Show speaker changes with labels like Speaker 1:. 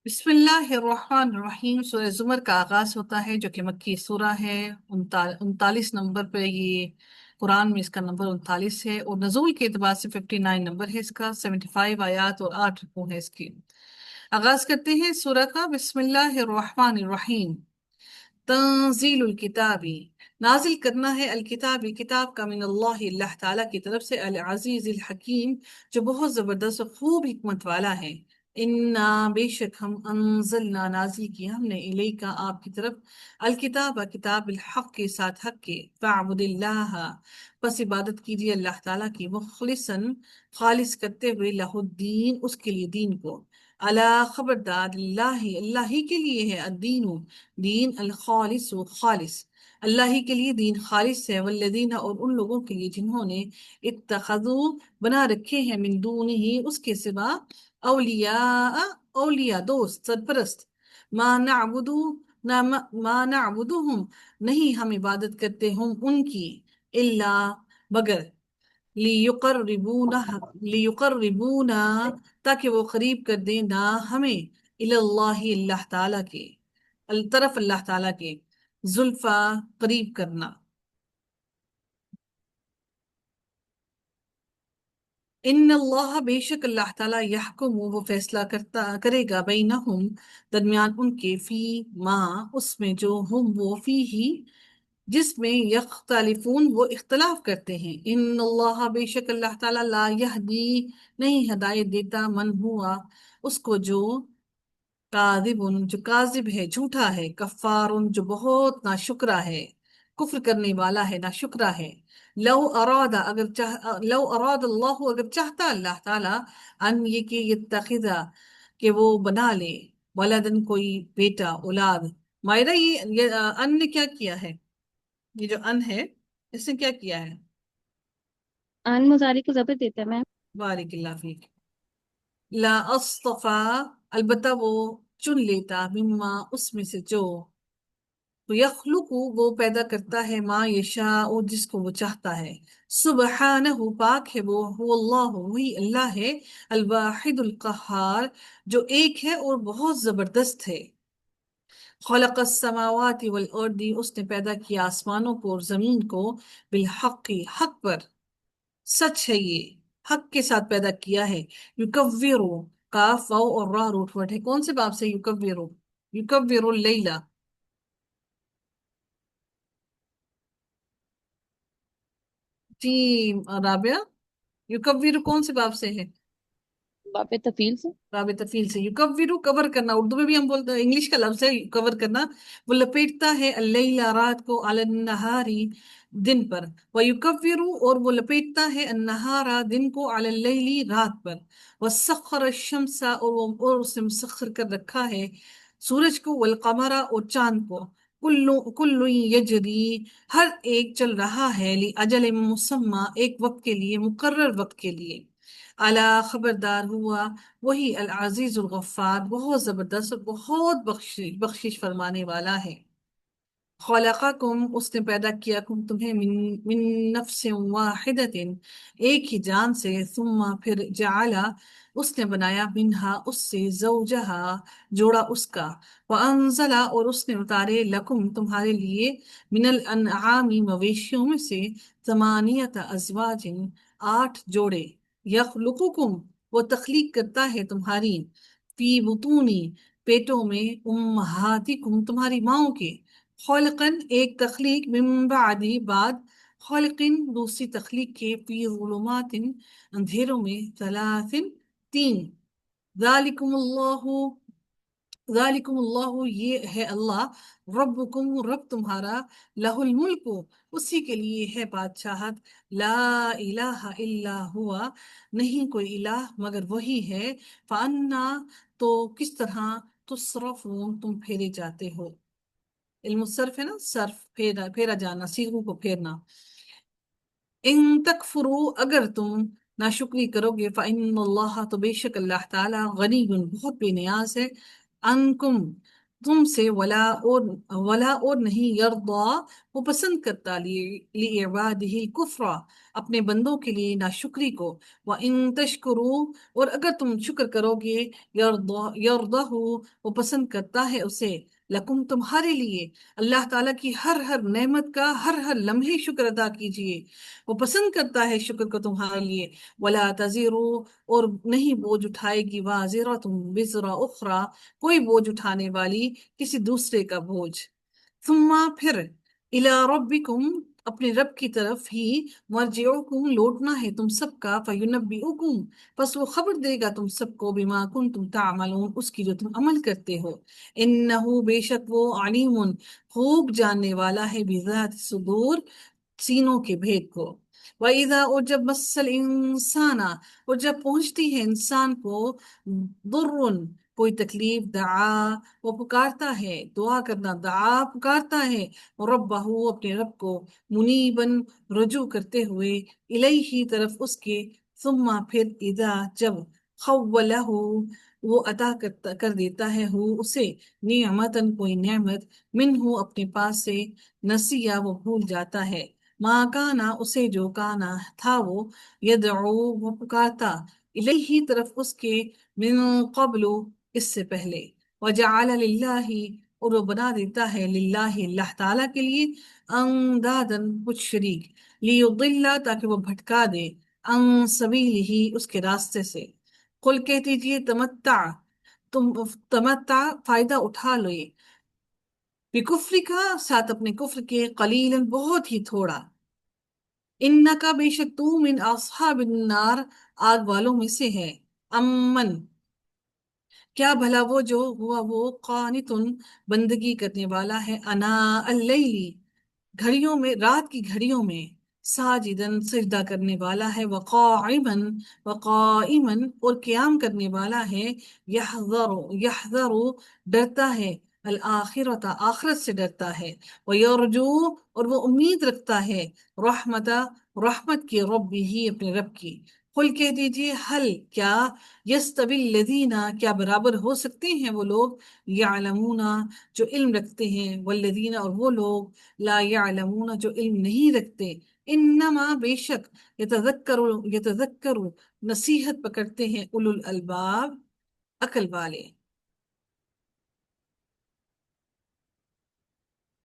Speaker 1: بسم اللہ الرحمن الرحیم۔ سورہ زمر کا آغاز ہوتا ہے جو کہ مکی سورہ ہے۔ 39 نمبر پہ یہ قرآن میں اس کا نمبر 39 ہے، اور نزول کے اعتبار سے 59 نمبر ہے اس کا، 75 آیات اور 8 رکوع ہے اس کی۔ آغاز کرتے ہیں سورہ کا۔ بسم اللہ الرحمن الرحیم۔ تنزیل الکتابی، نازل کرنا ہے الکتابی کتاب کا، من اللہ اللہ تعالیٰ کی طرف سے، العزیز الحکیم جو بہت زبردست و خوب حکمت والا ہے۔ انا بے شک ہم، انزلنا نازل کی ہم نے، الیکا آپ کی طرف، الکتاب کتاب، الحق کے ساتھ حق کے، فاعبد اللہ پس عبادت کیجیے اللہ تعالیٰ کی، مخلصا خالص کرتے ہوئے، لہ الدین اس کے لیے دین کو، اللہ خبردار، اللہ اللہ ہی کے لیے ہے، الدین دین، الخالص و خالص اللہ ہی کے لیے دین خالص ہے، والذین اور ان لوگوں کے لیے جنہوں نے اتخذوا بنا رکھے ہیں، من دونہ اس کے سوا، اولیاء اولیاء دوست سرپرست، ما نعبدو ما نعبدوہم نہیں ہم عبادت کرتے ہم ان کی، الا مگر، لیقربونا لیقربونا تاکہ وہ قریب کر دیں نہ ہمیں، اللہ اللہ تعالیٰ کے، الطرف اللہ تعالیٰ کے، زلفا قریب کرنا۔ ان اللہ بے شک اللہ تعالیٰ یحکم وہ فیصلہ کرے گا، بینہم درمیان ان کے، فی ما اس میں، جو ہم وہ فی ہی جس میں، یختلفون وہ اختلاف کرتے ہیں۔ ان اللہ بے شک اللہ تعالیٰ، لا یہدی نہیں ہدایت دیتا، من ہوا اس کو، جو کاذب جو کاذب ہے جھوٹا ہے، کفار جو بہت ناشکرا ہے، کفر کرنے والا ہے، ناشکرا ہے۔ لو اراد لو اراد اللہ اگر چاہتا اللہ تعالیٰ، ان یہ کہ یتخذا کہ وہ بنا لے، ولدن کوئی بیٹا اولاد، مائرہ یہ ان نے کیا کیا ہے، یہ جو ان ہے اس نے کیا کیا ہے؟
Speaker 2: آن مضارع کو ضبط دیتا ہے میم۔
Speaker 1: بارک اللہ فیک۔ لا اصطفا البتہ وہ چن لیتا، مما اس میں سے، جو تو یخلق وہ پیدا کرتا ہے، ما یشاء جس کو وہ چاہتا ہے، سبحانہ پاک ہے وہ، هو اللہ وہی اللہ ہے، الواحد القہار جو ایک ہے اور بہت زبردست ہے۔ خلق السماوات والارض اس نے پیدا کیا آسمانوں کو اور زمین کو، بالحق حق پر، سچ ہے یہ، حق کے ساتھ پیدا کیا ہے۔ یکورو کاف واو اور را روٹ ورڈ ہے، کون سے باب سے؟ یکورو، یکورو اللیلہ، جی رابعہ، یکور کون سے باب سے ہے؟
Speaker 2: باب تفیل سے۔
Speaker 1: باب تفیل سے۔ یکور کور کرنا، اردو میں بھی ہم بولتے ہیں، انگلش کا لفظ ہے کور کرنا، وہ لپیٹتا ہے، اللیل رات کو، علی النہاری دن پر، ویکور اور وہ لپیٹتا ہے، النہار دن کو، علی اللیل رات پر، وسخر الشمس اور اس نے مسخر کر رکھا ہے سورج کو، والقمر اور چاند کو، کل یجری ہر ایک چل رہا ہے، لاجل مسمى ایک وقت کے لیے، مقرر وقت کے لیے، الا خبردار ہوا وہی، العزیز الغفار بہت زبردست اور بہت بخشش فرمانے والا ہے۔ خلقکم اس نے پیدا کیا تمہیں، من نفس واحدت ایک ہی جان سے، ثم پھر جعلا اس نے بنایا، منہا اس سے، زوجہا جوڑا اس کا، وانزلا اور اس نے اتارے، لکم تمہارے لیے، من الانعام مویشیوں میں سے، ثمانیت ازواج 8 جوڑے، یخلقکم وہ تخلیق کرتا ہے تمہاری، فی بطونی پیٹوں میں، امہاتکم تمہاری ماؤں کے، خلقن ایک تخلیق، من بعدی بعد، خلقن دوسری تخلیق کے، فی ظلمات اندھیروں میں، ثلاث 3، ذالکم اللہ ذالکم اللہ یہ ہے اللہ، ربکم رب تمہارا، لہ الملک اسی کے لیے ہے بادشاہت، لا الہ الا ہوا نہیں کوئی الہ مگر وہی ہے، فانا تو کس طرح، تصرفون تم پھیرے جاتے ہو، علم الصرف ہے نا، صرف پھیرا جانا، سیغوں کو پھیرنا۔ ان تکفرو اگر تم ناشکری کرو گے، فإن اللہ تو بے شک اللہ تعالی، غنی بہت بے نیاز ہے، انکم تم سے، ولا اور نہیں، یرضا وہ پسند کرتا لِعِبَادِهِ الْكُفْرَ اپنے بندوں کے لیے ناشکری کو، وَإِن تَشْكُرُوا اور اگر تم شکر کرو گے، يَرْضَهُ وہ پسند کرتا ہے اسے، لکم تمہارے لیے، اللہ تعالیٰ کی ہر ہر نعمت کا ہر ہر لمحے شکر ادا کیجئے، وہ پسند کرتا ہے شکر کو تمہارے لیے، وَلَا تَزِرُوا اور نہیں بوجھ اٹھائے گی وَازِرَةٌ وِزْرَ أُخْرَى کوئی بوجھ اٹھانے والی کسی دوسرے کا بوجھ، ثم پھر الی ربکم اپنے رب کی طرف ہی مرجعکم لوٹنا ہے تم سب کا، فینبئکم پس وہ خبر دے گا تم سب کو، بما کنتم تعملون اس کی جو تم عمل کرتے ہو، انہ بے شک وہ علیم خوب جاننے والا ہے بذات صدور سینوں کے بھید کو، وَإِذَا اور جب مَسَّ الْإِنسَانَ اور جب پہنچتی ہے انسان کو ضرٌ کوئی تکلیف، دعا وہ پکارتا ہے، دعا کرنا دعا پکارتا ہے، ربہ اپنے رب کو، منیبن رجوع کرتے ہوئے، الیہ طرف اس کے، ثم پھر اذا جب خولہ وہ عطا کر دیتا ہے ہو اسے نعمتن کوئی نعمت منہ اپنے پاس سے، نسیہ وہ بھول جاتا ہے، ماں کانا اسے جو کانا تھا وہ، یدعو وہ پکارتا، الیہ طرف اس کے، من قبل اس سے پہلے، وجعل للہ اور وہ بنا دیتا ہے للہ اللہ تعالیٰ کے لیے، اندادن کچھ شریک، لیضل تاکہ وہ بھٹکا دے، ان سبیلہ اس کے راستے سے، قل کہہ دیجئے تمتع تم تمتع فائدہ اٹھا لو، بکفر کا ساتھ اپنے کفر کے، قلیلا بہت ہی تھوڑا، انکا بے شک تو من اصحاب النار آگ والوں میں سے ہے، امن کیا بھلا وہ جو ہوا وہ قانتن بندگی کرنے والا ہے، انا اللیلی گھڑیوں میں رات کی گھڑیوں میں، ساجدن سجدہ کرنے والا ہے، وقائمن اور قیام کرنے والا ہے، یحذر ڈرتا ہے، الآخرت آخرت سے ڈرتا ہے، ویرجو اور وہ امید رکھتا ہے، رحمت کی، رب ہی اپنے رب کی، قل کہہ دیجئے حل کیا، یستوی الذین کیا برابر ہو سکتے ہیں وہ لوگ، یعلمون جو علم رکھتے ہیں، والذین اور وہ لوگ لا یعلمون جو علم نہیں رکھتے، انما بے شک یتذکر نصیحت پکڑتے ہیں اولو الالباب عقل والے۔